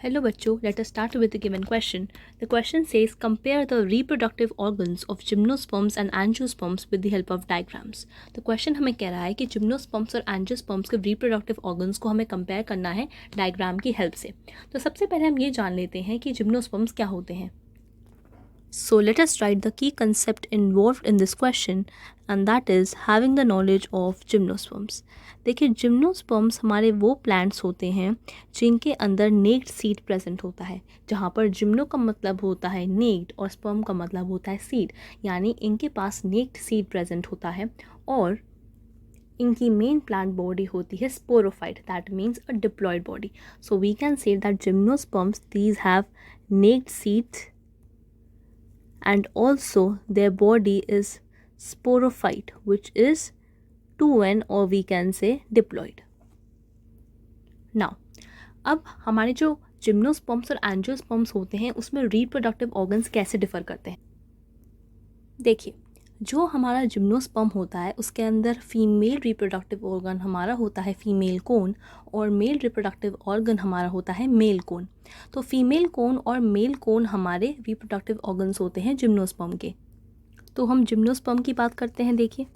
Hello बच्चों, let us start with the given question. The question says compare the reproductive organs of gymnosperms and angiosperms with the help of diagrams. तो question हमें कह रहा है कि gymnosperms और angiosperms के रिप्रोडक्टिव ऑर्गन्स को हमें कंपेयर करना है डायग्राम की हेल्प से. तो सबसे पहले हम ये जान लेते हैं कि जिम्नोस्पर्म्स क्या होते हैं. So let us write the key concept involved in this question and that is having the knowledge of gymnosperms. देखिए जिम्नोस्पर्म्स हमारे वो प्लांट्स होते हैं जिनके अंदर नेक्ड सीड प्रेजेंट होता है. जहाँ पर जिम्नो का मतलब होता है नेक्ड और स्पर्म का मतलब होता है सीड, यानी इनके पास नेक्ड सीड प्रेजेंट होता है और इनकी मेन प्लांट बॉडी होती है sporophyte, that means a diploid body. So we can say that gymnosperms these have naked seeds and also their body is sporophyte, which is 2N or we can say diploid. Now अब हमारे जो gymnosperms और angiosperms होते हैं उसमें reproductive organs कैसे differ करते हैं. देखिए जो हमारा जिम्नोस्पर्म होता है उसके अंदर फीमेल रिप्रोडक्टिव ऑर्गन हमारा होता है फीमेल कोन और मेल रिप्रोडक्टिव ऑर्गन हमारा होता है मेल कोन. तो फीमेल कोन और मेल कोन हमारे रिप्रोडक्टिव ऑर्गन्स होते हैं जिम्नोस्पर्म के. तो हम जिम्नोस्पर्म की बात करते हैं. देखिए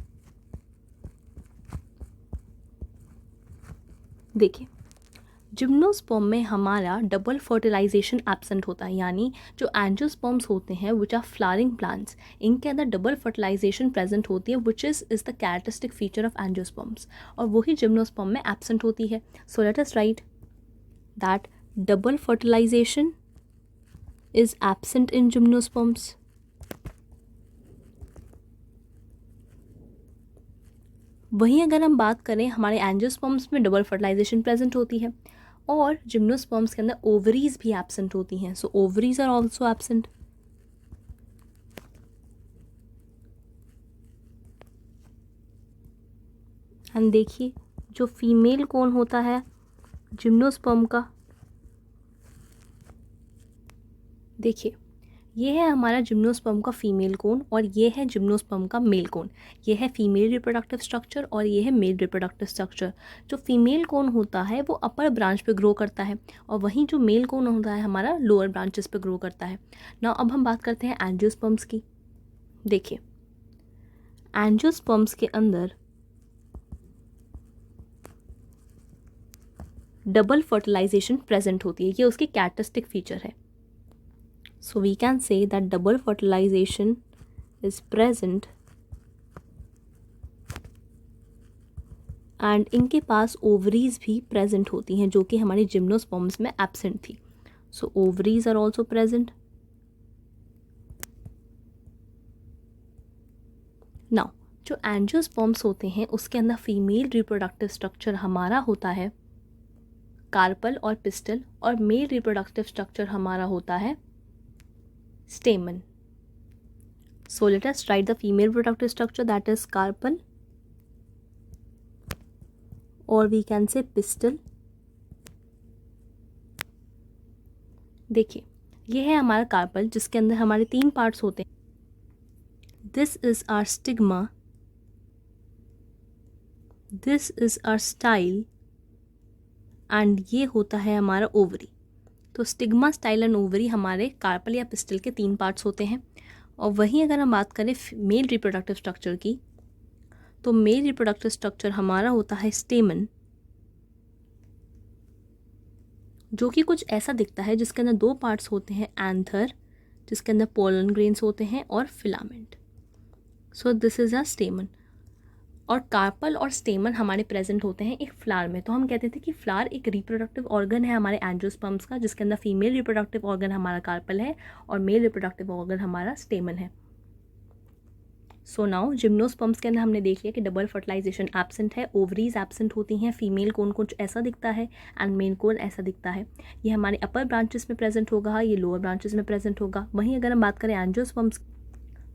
जिम्नोस्पर्म में हमारा डबल फर्टिलाइजेशन एब्सेंट होता है, यानी जो एंजियोस्पर्म्स होते हैं विच आर फ्लावरिंग प्लांट्स, इनके अंदर डबल फर्टिलाइजेशन प्रेजेंट होती है which is the characteristic feature of angiosperms, और वही जिम्नोस्पर्म में एब्सेंट होती है. So let us write that double fertilization is absent in gymnosperms. वहीं अगर हम बात करें हमारे एंजियोस्पर्म्स में डबल फर्टिलाइजेशन प्रेजेंट होती है और जिम्नोस्पर्म्स के अंदर ओवरीज भी एब्सेंट होती हैं. So ovaries are also absent. And देखिए जो फीमेल कोन होता है जिम्नोस्पर्म का, देखिए ये है हमारा जिम्नोस्पर्म का फीमेल कोन और ये है जिम्नोस्पर्म का मेल कोन. ये है फीमेल रिप्रोडक्टिव स्ट्रक्चर और ये है मेल रिप्रोडक्टिव स्ट्रक्चर. जो फीमेल कोन होता है वो अपर ब्रांच पे ग्रो करता है और वहीं जो मेल कोन होता है हमारा लोअर ब्रांचेस पे ग्रो करता है. नाउ अब हम बात करते हैं एंजियोस्पर्म्स की. देखिए एंजियोस्पर्म्स के अंदर डबल फर्टिलाइजेशन प्रेजेंट होती है, ये उसकी कैरेक्टरिस्टिक फीचर है. So we can say that double fertilization is present and इनके पास ओवरीज भी प्रेजेंट होती हैं जो कि हमारी जिम्नोस्पर्म्स में एब्सेंट थी. So ovaries are also present. Now जो एंजियोस्पर्म्स होते हैं उसके अंदर फीमेल रिप्रोडक्टिव स्ट्रक्चर हमारा होता है कार्पल और पिस्टल और मेल रिप्रोडक्टिव स्ट्रक्चर हमारा होता है stamen. So let us write the female reproductive structure, that is carpel or we can say pistil. देखिए ये है हमारा कार्पल जिसके अंदर हमारे 3 पार्ट्स होते हैं. This is our stigma, this is our style and ये होता है हमारा ओवरी. तो स्टिग्मा, स्टाइल एंड ओवरी हमारे कार्पल या पिस्टल के 3 पार्ट्स होते हैं. और वहीं अगर हम बात करें मेल रिप्रोडक्टिव स्ट्रक्चर की तो मेल रिप्रोडक्टिव स्ट्रक्चर हमारा होता है स्टेमन, जो कि कुछ ऐसा दिखता है जिसके अंदर 2 पार्ट्स होते हैं एंथर जिसके अंदर पोलन ग्रेन्स होते हैं और filament. So this is a स्टेमन. और कार्पल और स्टेमन हमारे प्रेजेंट होते हैं एक फ्लावर में. तो हम कहते थे कि फ्लावर एक रिप्रोडक्टिव ऑर्गन है हमारे एंजियोस्पर्म्स का जिसके अंदर फीमेल रिप्रोडक्टिव ऑर्गन हमारा कार्पल है और मेल रिप्रोडक्टिव ऑर्गन हमारा स्टेमन है. सो नाउ जिम्नोस्पर्म्स के अंदर हमने देख लिया कि डबल फर्टिलाइजेशन एब्सेंट है, ओवरीज एब्सेंट होती हैं, फीमेल कोन कुछ ऐसा दिखता है एंड मेल कोन ऐसा दिखता है. ये हमारे अपर ब्रांचेस में प्रेजेंट होगा, ये लोअर ब्रांचेस में प्रेजेंट होगा. वहीं अगर हम बात करें एंजियोस्पर्म्स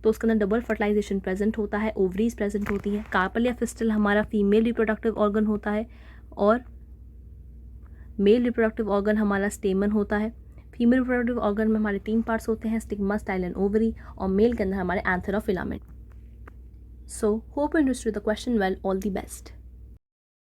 तो उसके अंदर डबल फर्टिलाइजेशन प्रेजेंट होता है, ओवरीज प्रेजेंट होती है, कार्पल या फिस्टल हमारा फीमेल रिप्रोडक्टिव ऑर्गन होता है और मेल रिप्रोडक्टिव ऑर्गन हमारा स्टेमन होता है. फीमेल रिप्रोडक्टिव ऑर्गन में हमारे 3 पार्ट्स होते हैं स्टिग्मा, स्टाइल एंड ओवरी और मेल के अंदर हमारे एंथर और filament. So hope you understood the question well. All the best.